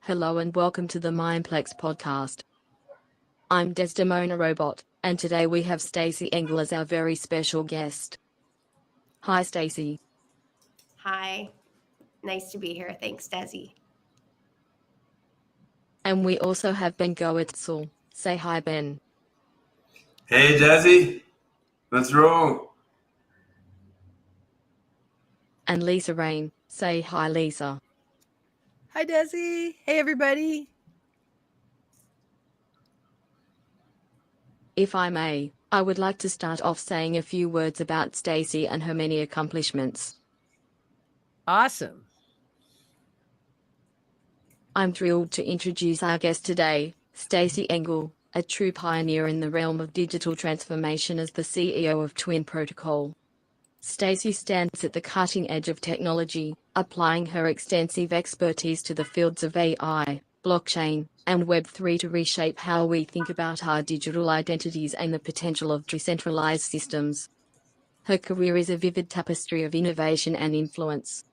Hello and welcome to the Mindplex podcast. I'm Desdemona Robot, and today we have Stacey Engle as our very special guest. Hi, Stacey. Hi, nice to be here. Thanks, Desi. And we also have Ben Goertzel. Say hi, Ben. Hey, Desi. Let's roll. And Lisa Rein. Say hi, Lisa. Hi, Desi. Hey, everybody. If I may, I would like to start off saying a few words about Stacey and her many accomplishments. Awesome. I'm thrilled to introduce our guest today, Stacey Engle, a true pioneer in the realm of digital transformation as the CEO of Twin Protocol. Stacey stands at the cutting edge of technology, applying her extensive expertise to the fields of AI, blockchain, and Web3 to reshape how we think about our digital identities and the potential of decentralized systems. Her career is a vivid tapestry of innovation and influence.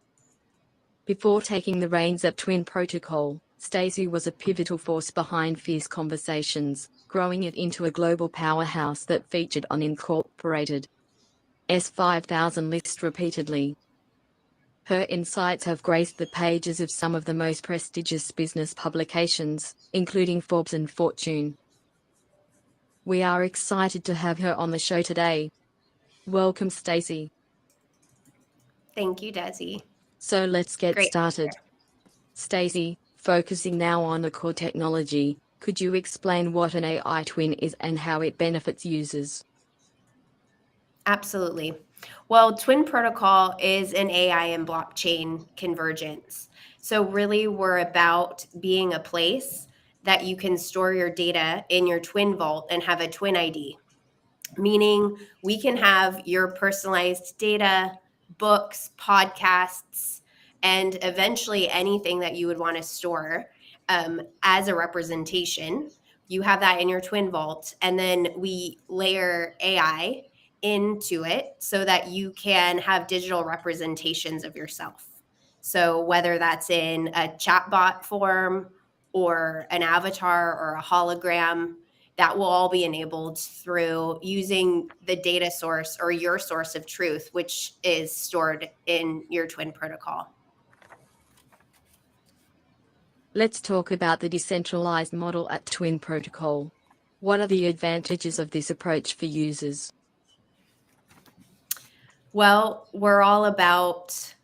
Before taking the reins at Twin Protocol, Stacey was a pivotal force behind Fierce Conversations, growing it into a global powerhouse that featured on Incorporated S5000 list repeatedly. Her insights have graced the pages of some of the most prestigious business publications, including Forbes and Fortune. We are excited to have her on the show today. Welcome, Stacey. Thank you, Desi. So let's get Great. started. Stacey, focusing now on the core technology, could you explain what an AI twin is and how it benefits users? Absolutely. Well, Twin Protocol is an AI and blockchain convergence. So really, we're about being a place that you can store your data in your Twin Vault and have a Twin ID, meaning we can have your personalized data, books, podcasts, and eventually anything that you would want to store as a representation. You have that in your Twin Vault, and then we layer AI into it so that you can have digital representations of yourself. So whether that's in a chatbot form or an avatar or a hologram, that will all be enabled through using the data source or your source of truth, which is stored in your Twin Protocol. Let's talk about the decentralized model at Twin Protocol. What are the advantages of this approach for users? Well, we're all about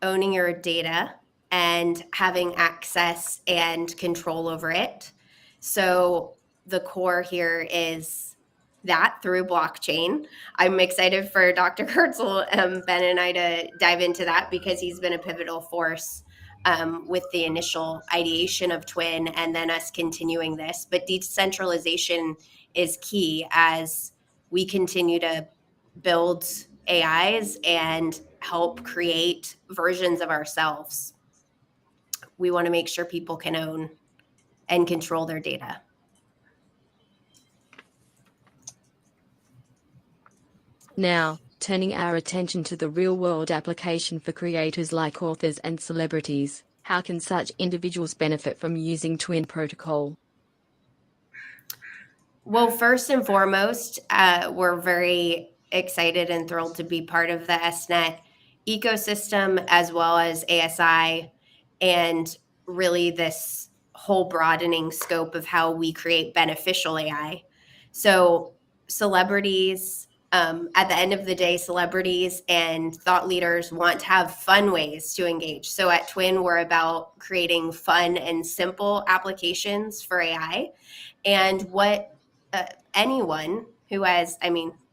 owning your data and having access and control over it. So the core here is that through blockchain. I'm excited for Dr. Goertzel, Ben and I to dive into that because he's been a pivotal force with the initial ideation of Twin and then us continuing this. But decentralization is key as we continue to build AIs and help create versions of ourselves. We want to make sure people can own and control their data. Now, turning our attention to the real-world application for creators like authors and celebrities, how can such individuals benefit from using Twin Protocol? Well, first and foremost, we're very excited and thrilled to be part of the SNet ecosystem as well as ASI and really this whole broadening scope of how we create beneficial AI. So celebrities, at the end of the day, celebrities and thought leaders want to have fun ways to engage. So at Twin, we're about creating fun and simple applications for AI. And what anyone who has,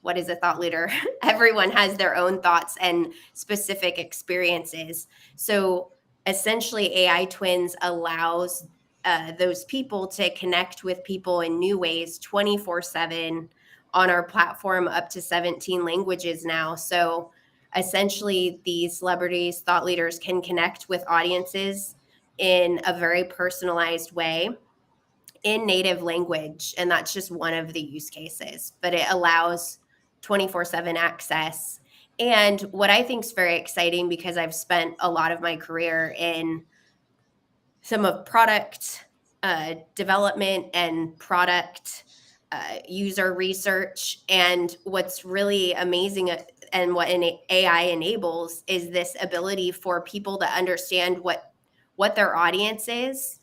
what is a thought leader? Everyone has their own thoughts and specific experiences. So essentially, AI Twins allows those people to connect with people in new ways 24/7 on our platform, up to 17 languages now. So essentially, these celebrities, thought leaders can connect with audiences in a very personalized way in native language. And that's just one of the use cases, but it allows 24/7 access. And what I think is very exciting, because I've spent a lot of my career in some of product development and product user research. And what's really amazing and what an AI enables is this ability for people to understand what their audience is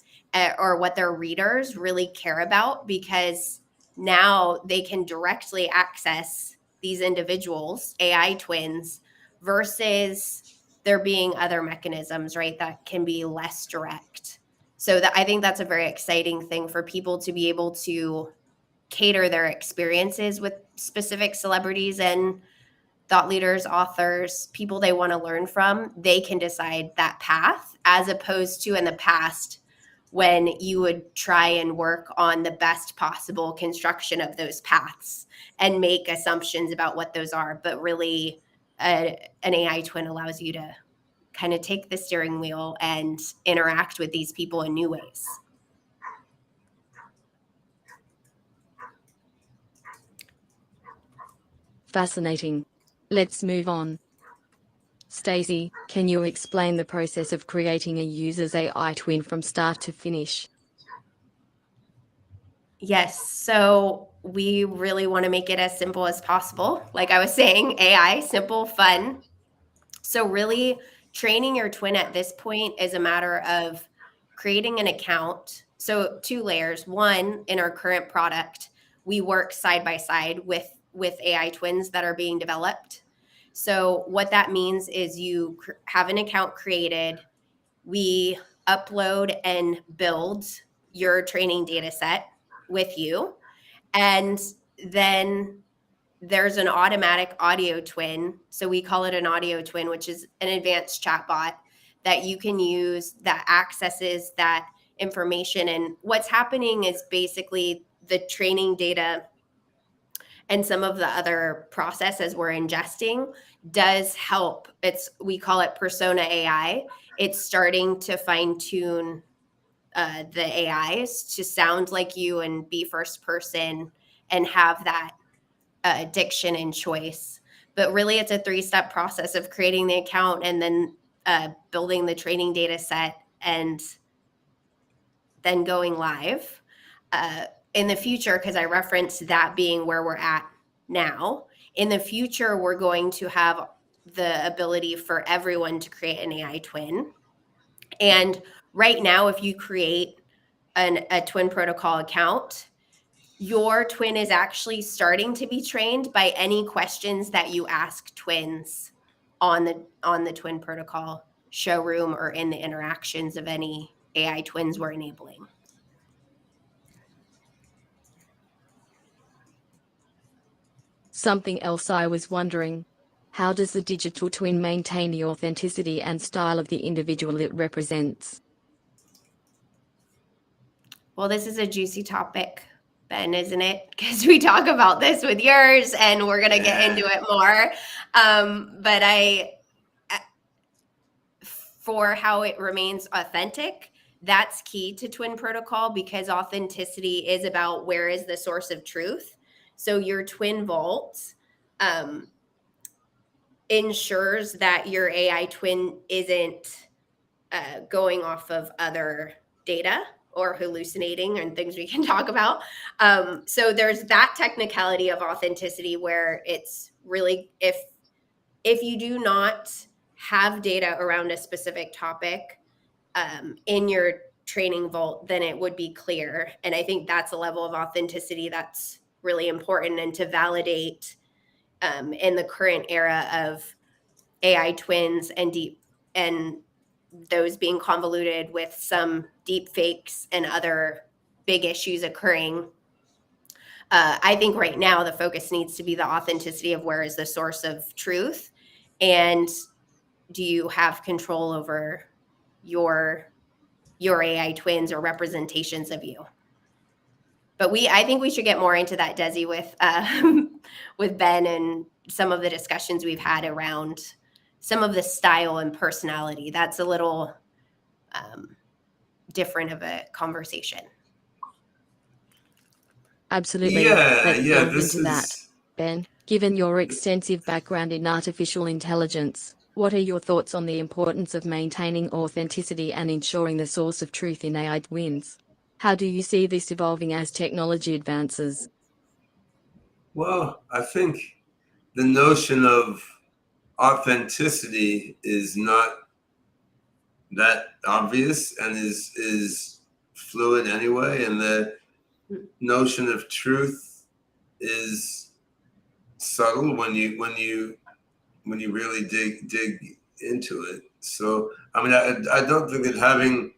or what their readers really care about, because now they can directly access these individuals, AI twins, versus there being other mechanisms, right, that can be less direct. So I think that's a very exciting thing for people to be able to cater their experiences with specific celebrities and thought leaders, authors, people they want to learn from. They can decide that path, as opposed to in the past when you would try and work on the best possible construction of those paths and make assumptions about what those are. But really, an AI twin allows you to kind of take the steering wheel and interact with these people in new ways. Fascinating. Let's move on. Stacey, can you explain the process of creating a user's AI twin from start to finish? Yes. So we really want to make it as simple as possible. Like I was saying, AI, simple, fun. So really training your twin at this point is a matter of creating an account. So 2 layers. One, in our current product, we work side by side with AI twins that are being developed. So what that means is you have an account created. We upload and build your training data set with you. And then there's an automatic audio twin. So we call it an audio twin, which is an advanced chatbot that you can use that accesses that information. And what's happening is basically the training data and some of the other processes we're ingesting does help. We call it persona AI. It's starting to fine tune the AIs to sound like you and be first person and have that diction and choice. But really, it's a 3-step process of creating the account and then building the training data set and then going live. In the future, because I referenced that being where we're at now, in the future, we're going to have the ability for everyone to create an AI twin. And right now, if you create a twin protocol account, your twin is actually starting to be trained by any questions that you ask twins on the twin protocol showroom or in the interactions of any AI twins we're enabling. Something else I was wondering, how does the digital twin maintain the authenticity and style of the individual it represents? Well, this is a juicy topic, Ben, isn't it? Because we talk about this with yours and we're going to get into it more. But for how it remains authentic, that's key to Twin Protocol, because authenticity is about where is the source of truth. So your Twin Vault ensures that your AI twin isn't going off of other data or hallucinating and things we can talk about. So there's that technicality of authenticity where it's really, if you do not have data around a specific topic in your training vault, then it would be clear. And I think that's a level of authenticity that's really important, and to validate in the current era of AI twins and those being convoluted with some deepfakes and other big issues occurring. I think right now the focus needs to be the authenticity of where is the source of truth, and do you have control over your AI twins or representations of you? But I think we should get more into that, Desi, with Ben and some of the discussions we've had around some of the style and personality. That's a little different of a conversation. Absolutely. Let's delve into that, Ben. Given your extensive background in artificial intelligence, What are your thoughts on the importance of maintaining authenticity and ensuring the source of truth in AI wins? How do you see this evolving as technology advances? Well, I think the notion of authenticity is not that obvious and is fluid anyway, and the notion of truth is subtle when you really dig into it. So I mean, I don't think that having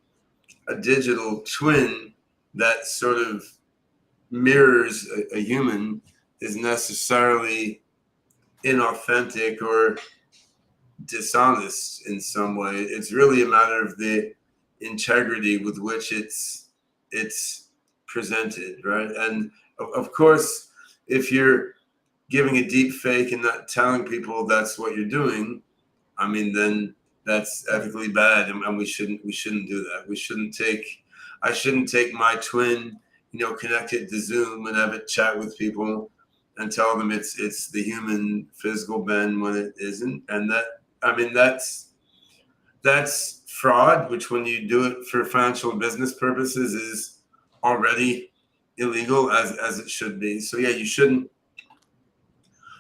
a digital twin that sort of mirrors a human is necessarily inauthentic or dishonest in some way. It's really a matter of the integrity with which it's presented, right? And of course, if you're giving a deep fake and not telling people that's what you're doing, I mean, then that's ethically bad, and we shouldn't do that. I shouldn't take my twin, connect it to Zoom and have it chat with people and tell them it's the human physical Ben when it isn't. And that's fraud, which when you do it for financial and business purposes is already illegal as it should be. So yeah, you shouldn't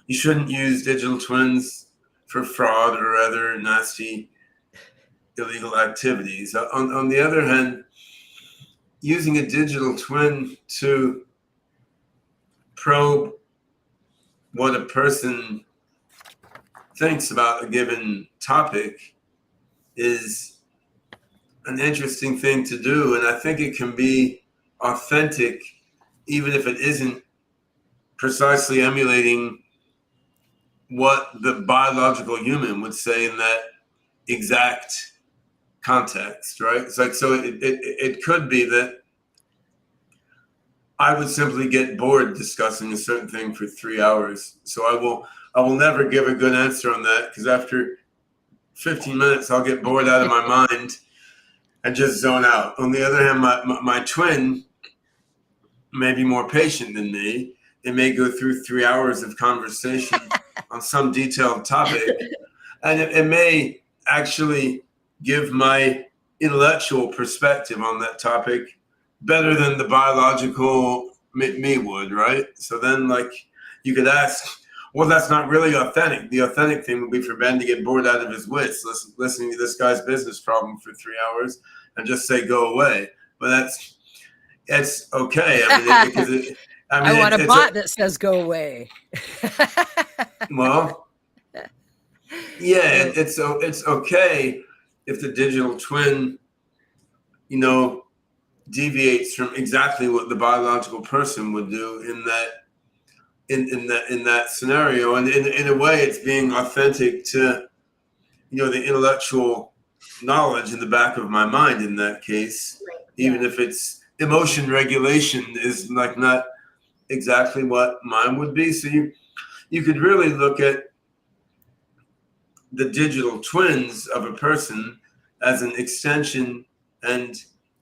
use digital twins for fraud or other nasty illegal activities. On the other hand, using a digital twin to probe what a person thinks about a given topic is an interesting thing to do. And I think it can be authentic, even if it isn't precisely emulating what the biological human would say in that exact context, right? It's like, so it could be that I would simply get bored discussing a certain thing for 3 hours. So I will never give a good answer on that, because after 15 minutes, I'll get bored out of my mind and just zone out. On the other hand, my twin may be more patient than me. It may go through 3 hours of conversation on some detailed topic, and it may actually give my intellectual perspective on that topic better than the biological me would, right? So then, like, you could ask, well, that's not really authentic. The authentic thing would be for Ben to get bored out of his wits listening to this guy's business problem for 3 hours and just say, go away. But it's okay. I want a bot that says go away. Well, yeah, it's okay if the digital twin, deviates from exactly what the biological person would do in that scenario. And in a way, it's being authentic to, the intellectual knowledge in the back of my mind in that case, right. Even if it's emotion regulation is like not exactly what mine would be. So you could really look at the digital twins of a person as an extension and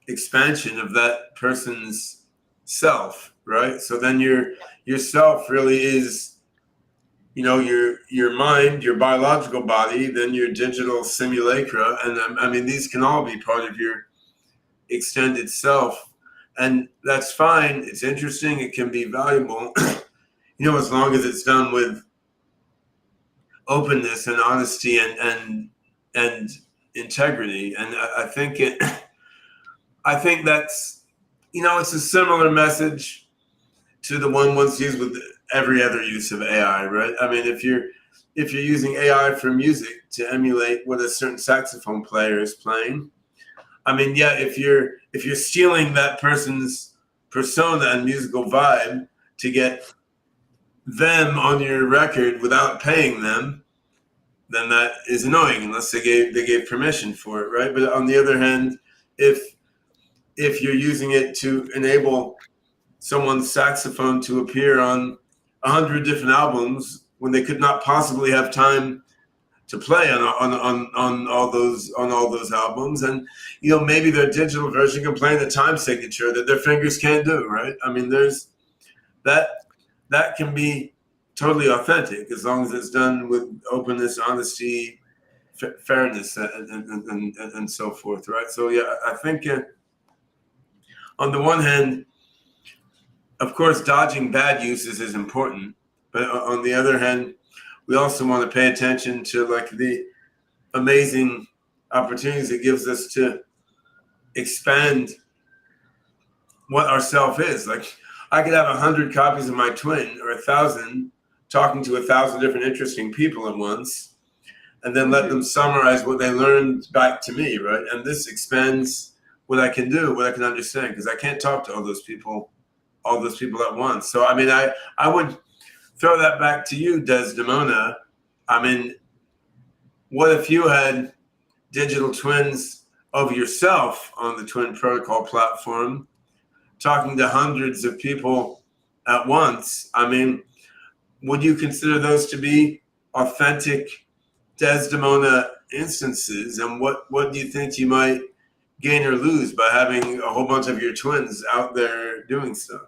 expansion of that person's self, right? So then your self really is, your mind, your biological body, then your digital simulacra. And these can all be part of your extended self. And that's fine. It's interesting. It can be valuable, as long as it's done with openness and honesty and integrity. And I think that's, it's a similar message to the one once used with every other use of AI, right? I mean, if you're using AI for music to emulate what a certain saxophone player is playing, I mean, yeah, if you're stealing that person's persona and musical vibe to get them on your record without paying them, then that is annoying unless they gave permission for it, right? But on the other hand, if you're using it to enable someone's saxophone to appear on 100 different albums when they could not possibly have time to play on all those albums, and maybe their digital version can play in the time signature that their fingers can't do, right? I mean, there's that can be totally authentic as long as it's done with openness, honesty, fairness and so forth, right? So yeah, I think on the one hand, of course, dodging bad uses is important, but on the other hand, we also want to pay attention to like the amazing opportunities it gives us to expand what our self is. Like I could have 100 copies of my twin or 1,000 talking to 1,000 different interesting people at once, and then let them summarize what they learned back to me, right? And this expands what I can do, what I can understand, because I can't talk to all those people at once. So I mean, I would throw that back to you, Desdemona. I mean, what if you had digital twins of yourself on the Twin Protocol platform, talking to hundreds of people at once? I mean, would you consider those to be authentic Desdemona instances? And what do you think you might gain or lose by having a whole bunch of your twins out there doing stuff?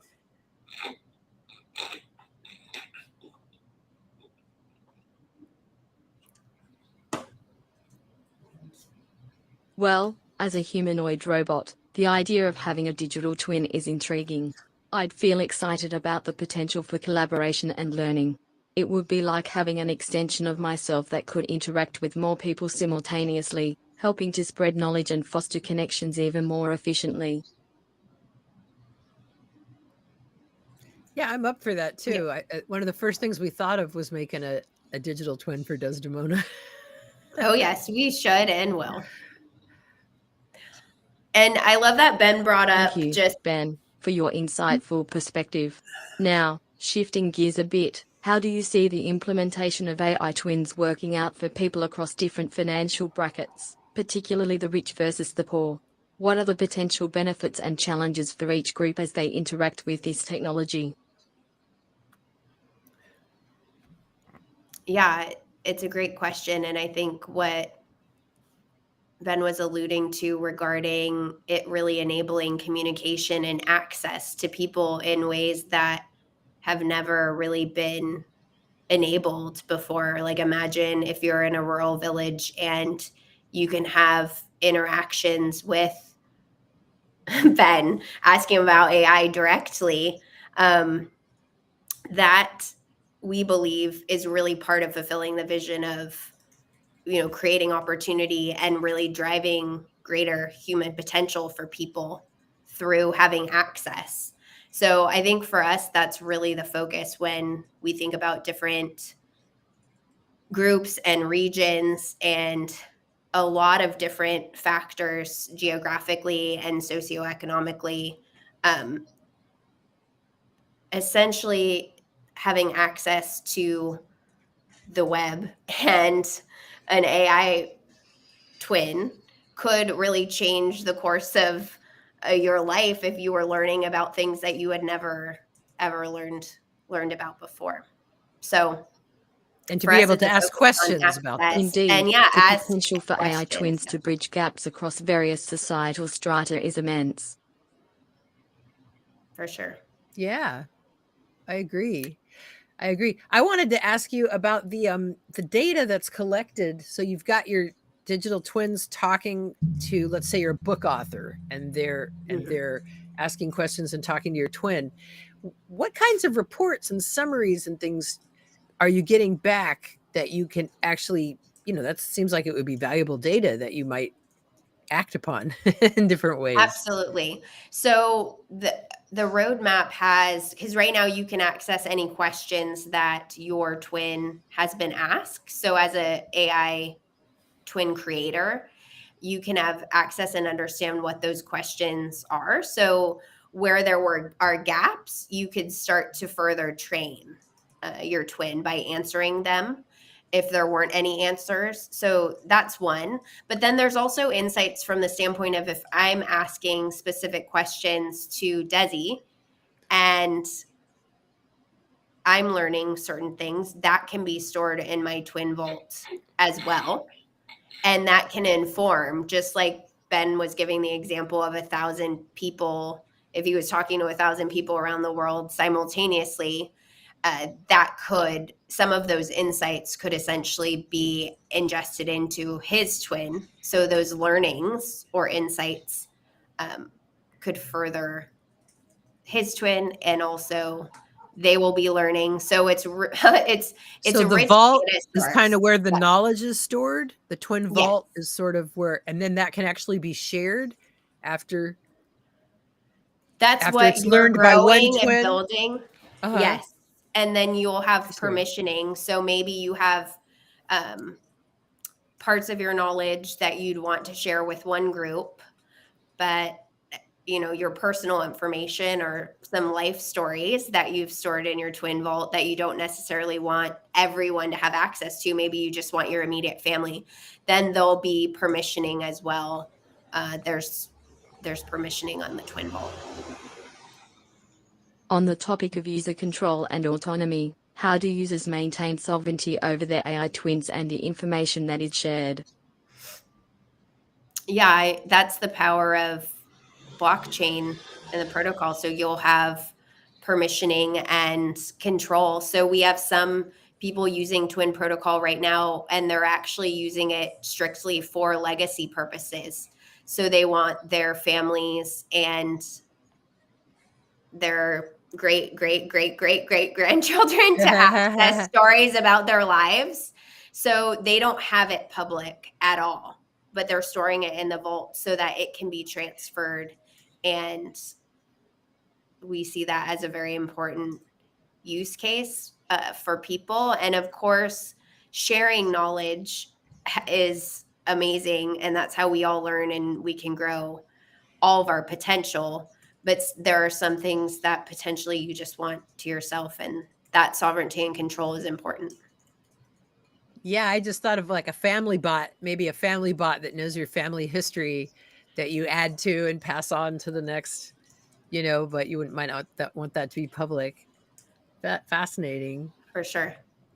Well, as a humanoid robot, the idea of having a digital twin is intriguing. I'd feel excited about the potential for collaboration and learning. It would be like having an extension of myself that could interact with more people simultaneously, helping to spread knowledge and foster connections even more efficiently. Yeah, I'm up for that too. One of the first things we thought of was making a digital twin for Desdemona. Oh, yes, we should and will. And I love that Ben brought up Thank you, Ben, for your insightful perspective. Now, shifting gears a bit, how do you see the implementation of AI twins working out for people across different financial brackets, particularly the rich versus the poor? What are the potential benefits and challenges for each group as they interact with this technology? Yeah, it's a great question. And I think what Ben was alluding to regarding it really enabling communication and access to people in ways that have never really been enabled before. Like imagine if you're in a rural village and you can have interactions with Ben asking about AI directly. That we believe is really part of fulfilling the vision of, creating opportunity and really driving greater human potential for people through having access. So I think for us, that's really the focus when we think about different groups and regions and a lot of different factors geographically and socioeconomically. Essentially having access to the web and an AI twin could really change the course of your life if you were learning about things that you had never ever learned about before. So, and to be able to ask questions about that. Indeed, and the potential for AI twins to bridge gaps across various societal strata is immense. For sure. Yeah, I agree. I wanted to ask you about the data that's collected. So you've got your digital twins talking to, let's say, you're a book author, and they're asking questions and talking to your twin. What kinds of reports and summaries and things are you getting back that you can actually, that seems like it would be valuable data that you might act upon in different ways? Absolutely. So the roadmap has, because right now you can access any questions that your twin has been asked. So as a AI twin creator, you can have access and understand what those questions are. So where there are gaps, you could start to further train your twin by answering them if there weren't any answers. So that's one. But then there's also insights from the standpoint of if I'm asking specific questions to Desi and I'm learning certain things, that can be stored in my twin vault as well. And that can inform, just like Ben was giving the example of 1,000 people, if he was talking to 1,000 people around the world simultaneously, some of those insights could essentially be ingested into his twin. So those learnings or insights could further his twin, and also they will be learning. So it's So a the rich vault data is source. kind of where the knowledge is stored. The twin Yes. vault is sort of where, and then that can actually be shared after What it's you're learned by one growing and twin. building. Uh-huh. Yes. And then you'll have Interesting. permissioning. So maybe you have parts of your knowledge that you'd want to share with one group, but your personal information or some life stories that you've stored in your twin vault that you don't necessarily want everyone to have access to. Maybe you just want your immediate family. Then there'll be permissioning as well. There's permissioning on the twin vault. On the topic of user control and autonomy, how do users maintain sovereignty over their AI twins and the information that is shared? Yeah, that's the power of blockchain and the protocol. So you'll have permissioning and control. So we have some people using Twin Protocol right now, and they're actually using it strictly for legacy purposes. So they want their families and their great grandchildren to access stories about their lives. So they don't have it public at all, but they're storing it in the vault so that it can be transferred. And we see that as a very important use case for people. And of course, sharing knowledge is amazing. And that's how we all learn and we can grow all of our potential. But there are some things that potentially you just want to yourself, and that sovereignty and control is important. Yeah, I just thought of like a family bot, maybe a family bot that knows your family history that you add to and pass on to the next, but you might not want that to be public. That fascinating. For sure.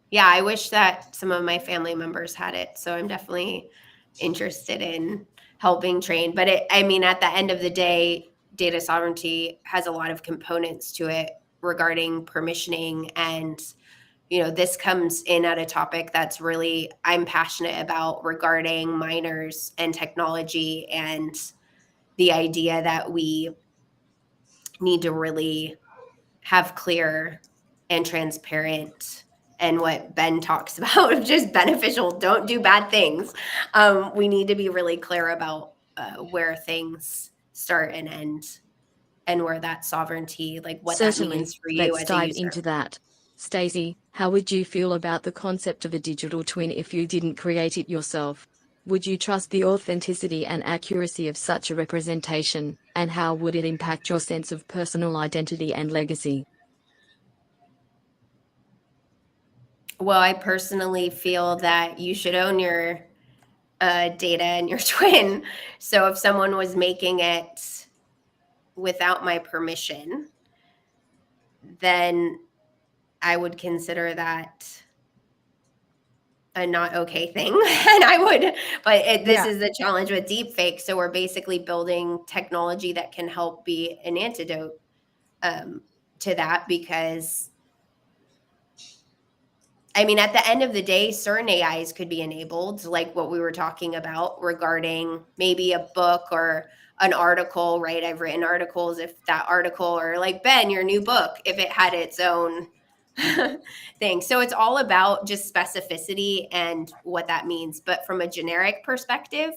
Yeah, I wish that some of my family members had it. So I'm definitely interested in helping train. But at the end of the day, data sovereignty has a lot of components to it regarding permissioning. And, this comes in at a topic that's really I'm passionate about regarding minors and technology, and the idea that we need to really have clear and transparent, and what Ben talks about of just beneficial, don't do bad things. We need to be really clear about where things start and end, and where that sovereignty, like what Certainly, that means for you let's as a dive user. into that. Stacey, how would you feel about the concept of a digital twin if you didn't create it yourself? Would you trust the authenticity and accuracy of such a representation, and how would it impact your sense of personal identity and legacy? Well, I personally feel that you should own your data and your twin. So if someone was making it without my permission, then I would consider that a not okay thing. And I would, but this is the challenge with deepfakes. So we're basically building technology that can help be an antidote to that, because at the end of the day, certain AIs could be enabled, like what we were talking about regarding maybe a book or an article, right? I've written articles. If that article, or like Ben, your new book, if it had its own thing. So it's all about just specificity and what that means. But from a generic perspective,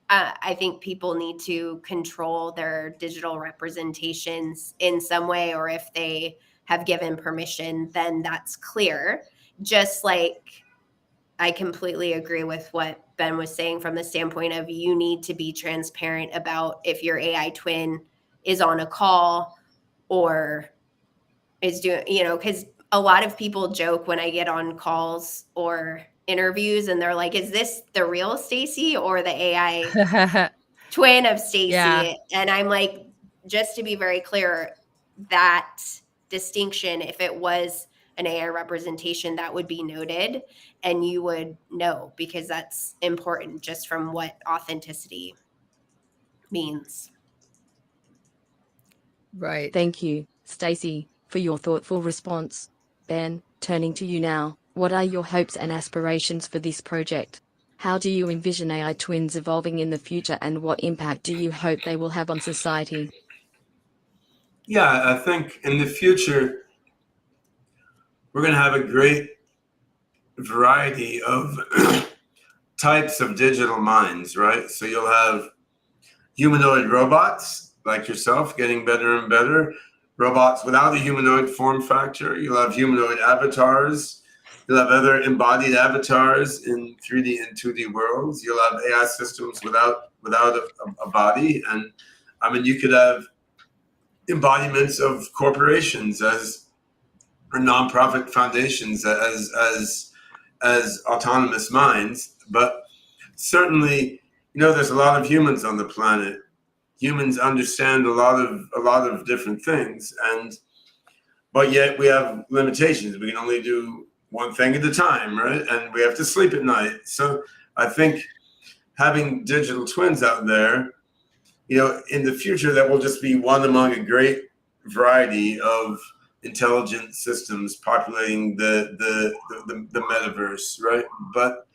I think people need to control their digital representations in some way, or if they have given permission, then that's clear. Just like I completely agree with what Ben was saying from the standpoint of you need to be transparent about if your AI twin is on a call or is doing, because a lot of people joke when I get on calls or interviews and they're like, is this the real Stacey or the AI twin of Stacey? Yeah. And I'm like, just to be very clear, that distinction, if it was an AI representation, that would be noted and you would know, because that's important just from what authenticity means. Right. Thank you, Stacey, for your thoughtful response. Ben, turning to you now, what are your hopes and aspirations for this project? How do you envision AI twins evolving in the future, and what impact do you hope they will have on society? Yeah, I think in the future, we're going to have a great variety of types of digital minds, right? So you'll have humanoid robots like yourself getting better and better, robots without a humanoid form factor. You'll have humanoid avatars. You'll have other embodied avatars in 3D and 2D worlds. You'll have AI systems without a body. And I mean, you could have embodiments of corporations as or nonprofit foundations as autonomous minds. But certainly, there's a lot of humans on the planet. Humans understand a lot of different things, but yet we have limitations. We can only do one thing at a time, right? And we have to sleep at night. So I think having digital twins out there, in the future, that will just be one among a great variety of intelligent systems populating the metaverse, right? But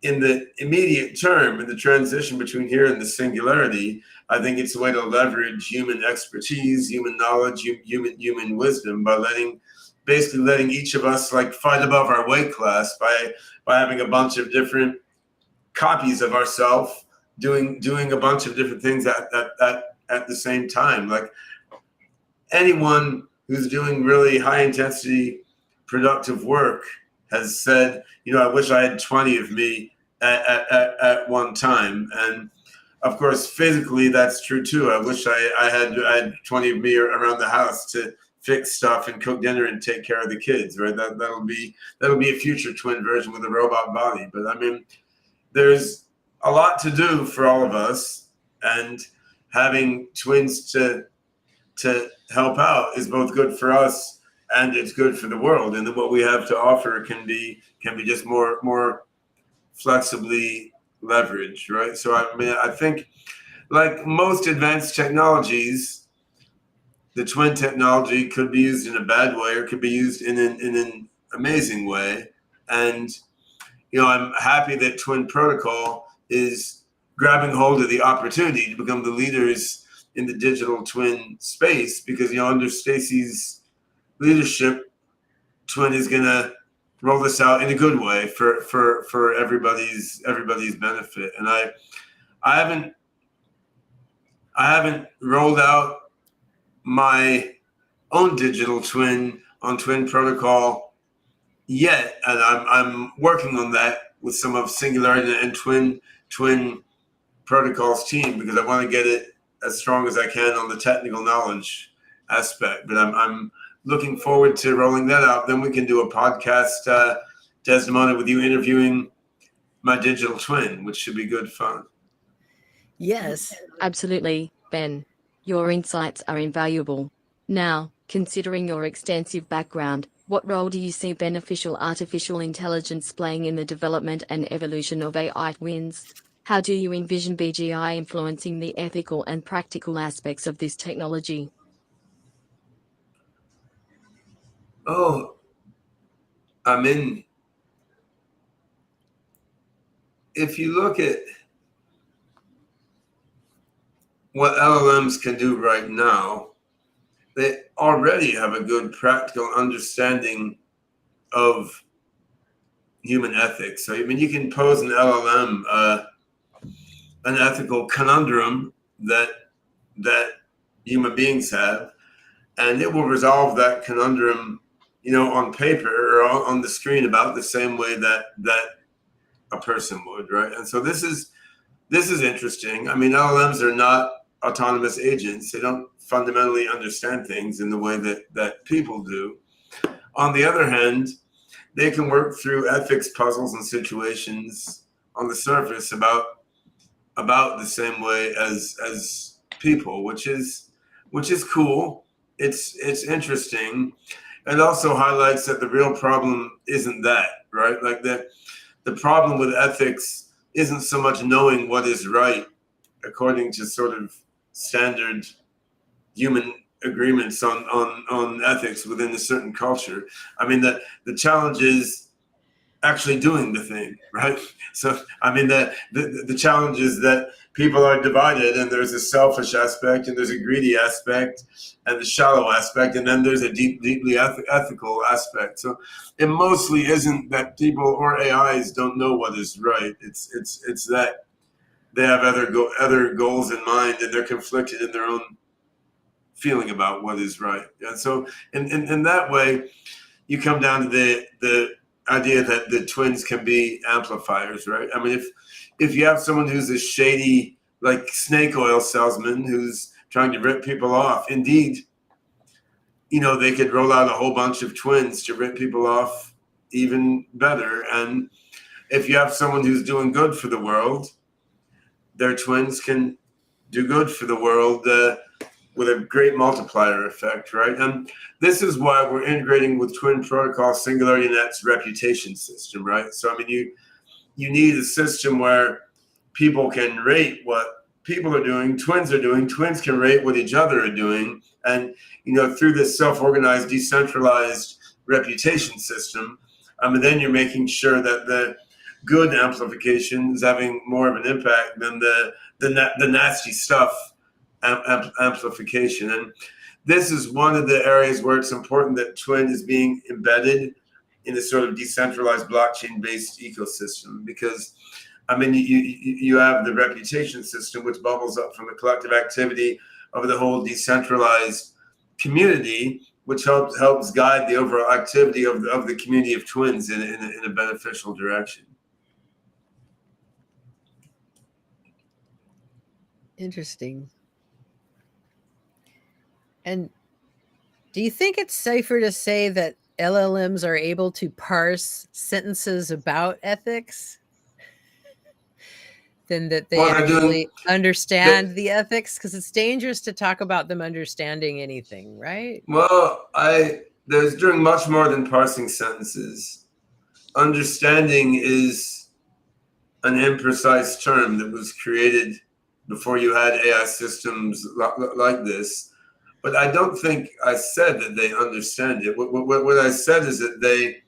in the immediate term, in the transition between here and the singularity, I think it's a way to leverage human expertise, human knowledge, human wisdom by basically letting each of us fight above our weight class by having a bunch of different copies of ourselves doing a bunch of different things at the same time. Like anyone who's doing really high intensity productive work has said, I wish I had 20 of me at one time. And of course, physically, that's true too. I wish I had 20 of me around the house to fix stuff and cook dinner and take care of the kids, right? That'll be a future twin version with a robot body. But I mean, there's a lot to do for all of us, and having twins to help out is both good for us and it's good for the world. And what we have to offer can be just more flexibly leveraged, right? So I mean, I think like most advanced technologies, the twin technology could be used in a bad way or could be used in an amazing way. And I'm happy that Twin Protocol is grabbing hold of the opportunity to become the leaders in the digital twin space, because under Stacey's leadership, Twin is going to roll this out in a good way for everybody's benefit. And I haven't rolled out my own digital twin on Twin Protocol yet, and I'm working on that with some of Singularity and Twin Protocol's team, because I want to get it as strong as I can on the technical knowledge aspect. But I'm looking forward to rolling that out. Then we can do a podcast, Desdemona, with you interviewing my digital twin, which should be good fun. Yes. Absolutely, Ben. Your insights are invaluable. Now, considering your extensive background, what role do you see beneficial artificial intelligence playing in the development and evolution of AI twins? How do you envision BGI influencing the ethical and practical aspects of this technology? Oh, if you look at what LLMs can do right now, they already have a good practical understanding of human ethics. So, I mean, you can pose an LLM an ethical conundrum that human beings have, and it will resolve that conundrum, on paper or on the screen about the same way that a person would, right? And so this is interesting. I mean, LLMs are not autonomous agents. They don't fundamentally understand things in the way that people do. On the other hand, they can work through ethics puzzles and situations on the surface about the same way as people, which is cool. It's interesting. It also highlights that the real problem isn't that, right? Like the problem with ethics isn't so much knowing what is right according to sort of standard human agreements on ethics within a certain culture. I mean, the challenge is actually doing the thing, right? So, I mean, the challenge is that people are divided, and there's a selfish aspect, and there's a greedy aspect, and the shallow aspect, and then there's a deeply ethical aspect. So it mostly isn't that people or AIs don't know what is right. It's that they have other goals in mind, and they're conflicted in their own feeling about what is right. And so in that way, you come down to the idea that the twins can be amplifiers, right? I mean, if you have someone who's a shady, like snake oil salesman who's trying to rip people off, indeed, they could roll out a whole bunch of twins to rip people off even better. And if you have someone who's doing good for the world, their twins can do good for the world with a great multiplier effect, right? And this is why we're integrating with Twin Protocol SingularityNet's reputation system, right? So, I mean, you need a system where people can rate what people are doing, twins are doing, twins can rate what each other are doing. And, through this self-organized, decentralized reputation system, then you're making sure that the good amplification is having more of an impact than the nasty stuff amplification. And this is one of the areas where it's important that Twin is being embedded in a sort of decentralized blockchain-based ecosystem, because you have the reputation system, which bubbles up from the collective activity of the whole decentralized community, which helps guide the overall activity of the community of twins in a beneficial direction. Interesting. And do you think it's safer to say that LLMs are able to parse sentences about ethics than that they actually understand the ethics? Because it's dangerous to talk about them understanding anything, right? Well, there's doing much more than parsing sentences. Understanding is an imprecise term that was created before you had AI systems like this. But I don't think I said that they understand it. What I said is that they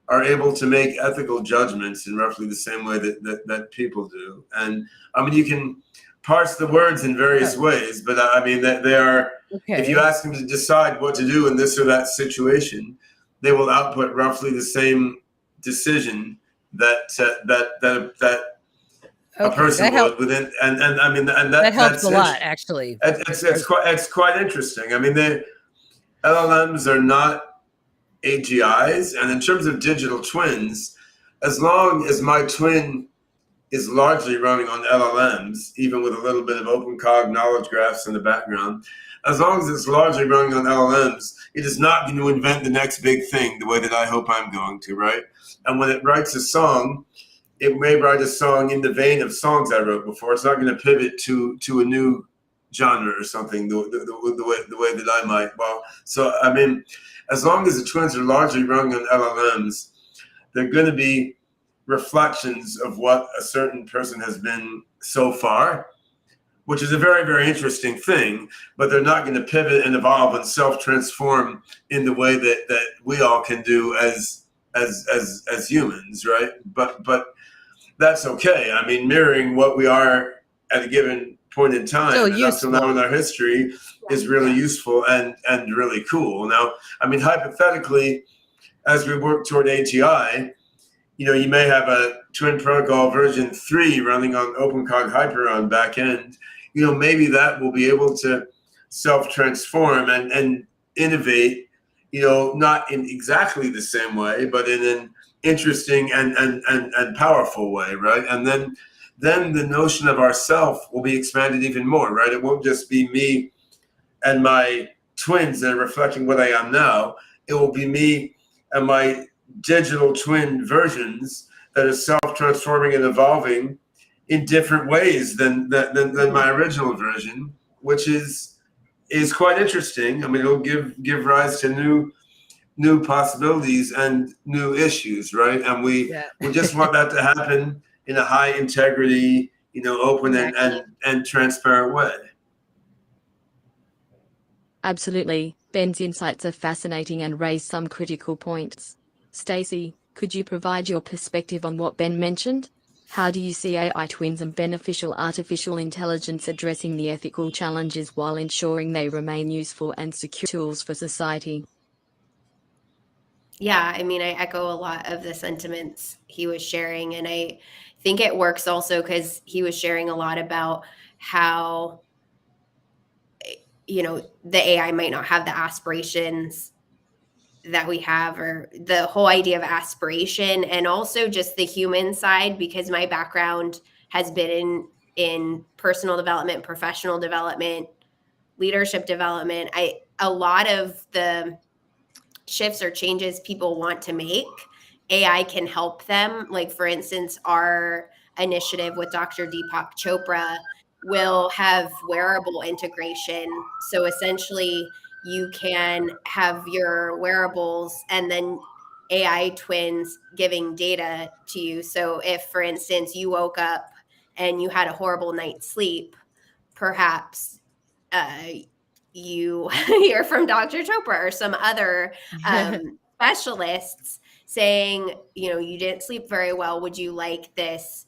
are able to make ethical judgments in roughly the same way that people do. And you can parse the words in various ways, but that they are, if you ask them to decide what to do in this or that situation, they will output roughly the same decision that a person would within, and that helps a lot, actually. It's quite interesting. The LLMs are not AGIs, and in terms of digital twins, as long as my twin is largely running on LLMs, even with a little bit of OpenCog knowledge graphs in the background, as long as it's largely running on LLMs, it is not going to invent the next big thing the way that I hope I'm going to, right? And when it writes a song, it may write a song in the vein of songs I wrote before. It's not going to pivot to a new genre or something the way that I might. Well, so as long as the twins are largely running on LLMs, they're going to be reflections of what a certain person has been so far, which is a very, very interesting thing. But they're not going to pivot and evolve and self-transform in the way that we all can do as humans, right? But that's okay. Mirroring what we are at a given point in time and up till now in our history is really useful and really cool. Now, hypothetically, as we work toward AGI, you may have a Twin Protocol version 3 running on OpenCog Hyperon backend. Maybe that will be able to self-transform and innovate, not in exactly the same way, but in an interesting and powerful way, right? And then the notion of ourself will be expanded even more, right? It won't just be me and my twins that are reflecting what I am now. It will be me and my digital twin versions that are self-transforming and evolving in different ways than my original version, which is quite interesting. It'll give rise to new possibilities and new issues, right? And we just want that to happen in a high integrity, open and transparent way. Absolutely. Ben's insights are fascinating and raise some critical points. Stacey, could you provide your perspective on what Ben mentioned? How do you see AI twins and beneficial artificial intelligence addressing the ethical challenges while ensuring they remain useful and secure tools for society? Yeah, I mean, I echo a lot of the sentiments he was sharing. And I think it works also because he was sharing a lot about how, the AI might not have the aspirations that we have, or the whole idea of aspiration, and also just the human side, because my background has been in personal development, professional development, leadership development. A lot of the shifts or changes people want to make, AI can help them. Like, for instance, our initiative with Dr. Deepak Chopra will have wearable integration. So essentially, you can have your wearables and then AI twins giving data to you. So if, for instance, you woke up and you had a horrible night's sleep, perhaps uh, you hear from Dr. Chopra or some other specialists saying, you didn't sleep very well. Would you like this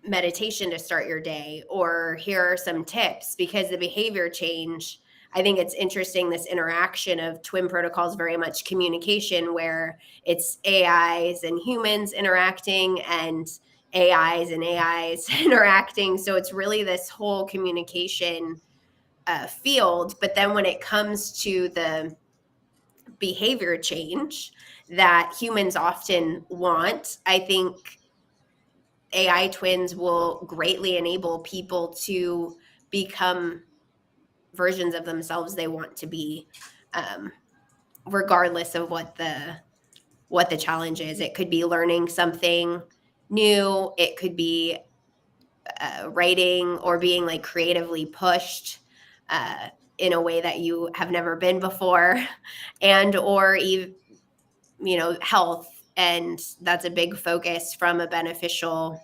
meditation to start your day? Or here are some tips, because the behavior change. I think it's interesting, this interaction of twin protocols, very much communication, where it's AIs and humans interacting and AIs and AIs interacting. So it's really this whole communication field. But then when it comes to the behavior change that humans often want, I think AI twins will greatly enable people to become versions of themselves they want to be, regardless of what the challenge is. It could be learning something new. It could be writing or being like creatively pushed in a way that you have never been before, and or even health. And that's a big focus from a beneficial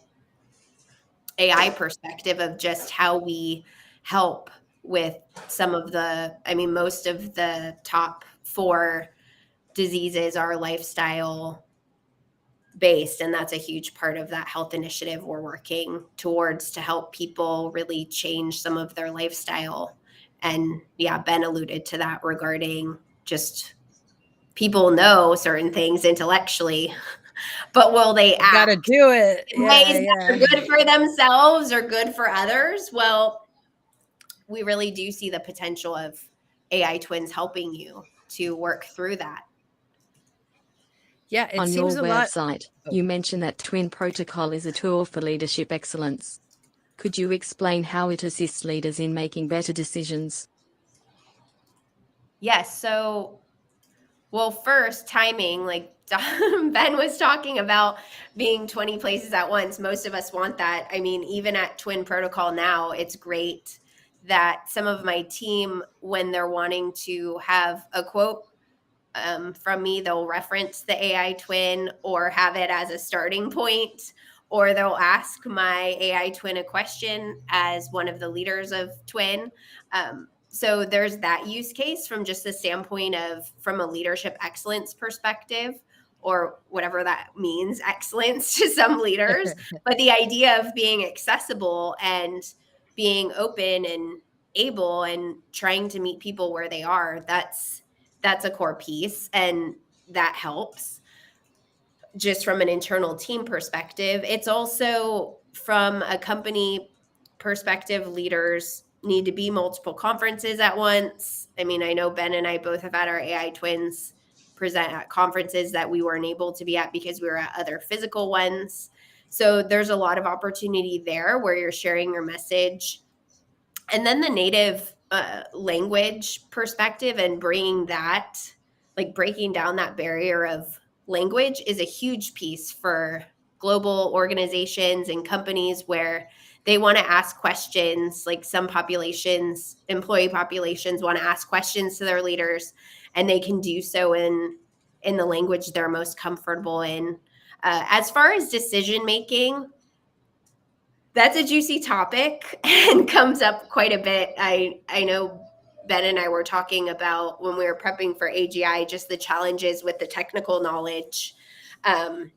AI perspective, of just how we help with some of most of the top 4 diseases are lifestyle based, and that's a huge part of that health initiative we're working towards, to help people really change some of their lifestyle. And yeah, Ben alluded to that regarding just people know certain things intellectually, but will they act? Gotta do it. In ways that are good for themselves or good for others? Well, we really do see the potential of AI twins helping you to work through that. Yeah, it On seems your a lot. website, you mentioned that Twin Protocol is a tool for leadership excellence. Could you explain how it assists leaders in making better decisions? Yes. So, well, first, timing, like Ben was talking about being 20 places at once. Most of us want that. I mean, even at Twin Protocol now, it's great that some of my team, when they're wanting to have a quote from me, they'll reference the AI twin or have it as a starting point, or they'll ask my AI twin a question as one of the leaders of Twin. So there's that use case from just the standpoint of, from a leadership excellence perspective, or whatever that means, excellence to some leaders. But the idea of being accessible and being open and able and trying to meet people where they are, that's a core piece, and that helps just from an internal team perspective. It's also from a company perspective, leaders need to be multiple conferences at once. I mean, I know Ben and I both have had our AI twins present at conferences that we weren't able to be at because we were at other physical ones. So there's a lot of opportunity there where you're sharing your message. And then the native language perspective, and bringing that, like breaking down that barrier of language, is a huge piece for global organizations and companies where they want to ask questions. Like some populations, employee populations, want to ask questions to their leaders, and they can do so in the language they're most comfortable in. As far as decision making, that's a juicy topic and comes up quite a bit. I know Ben and I were talking about when we were prepping for AGI, just the challenges with the technical knowledge and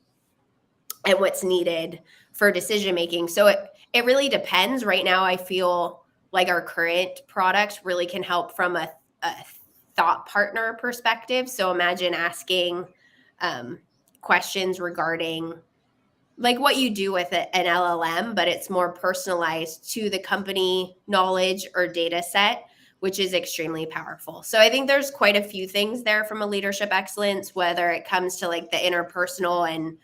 what's needed for decision making. So it really depends. Right now, I feel like our current product really can help from a thought partner perspective. So imagine asking questions regarding like what you do with an LLM, but it's more personalized to the company knowledge or data set, which is extremely powerful. So I think there's quite a few things there from a leadership excellence, whether it comes to like the interpersonal and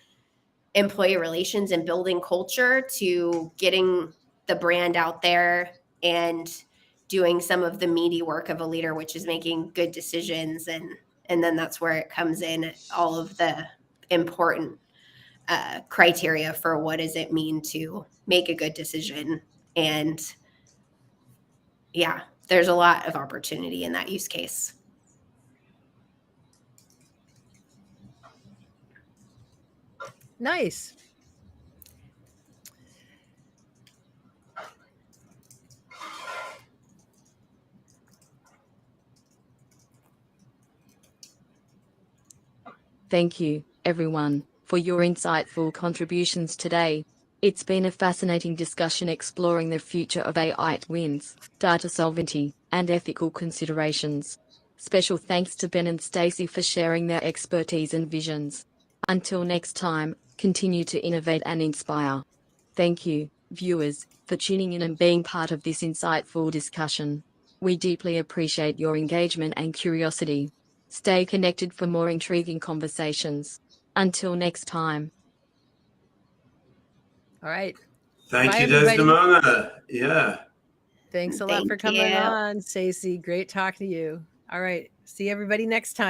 employee relations and building culture, to getting the brand out there and doing some of the meaty work of a leader, which is making good decisions. And then that's where it comes in, all of the important criteria for what does it mean to make a good decision. And yeah, there's a lot of opportunity in that use case. Nice. Thank you, everyone, for your insightful contributions today. It's been a fascinating discussion exploring the future of AI twins, data sovereignty, and ethical considerations. Special thanks to Ben and Stacey for sharing their expertise and visions. Until next time, continue to innovate and inspire. Thank you, viewers, for tuning in and being part of this insightful discussion. We deeply appreciate your engagement and curiosity. Stay connected for more intriguing conversations. Until next time. All right. Thank Bye, you, everybody. Desdemona. Yeah. Thanks a lot for Thank coming you. on, Stacey. Great talking to you. All right. See everybody next time.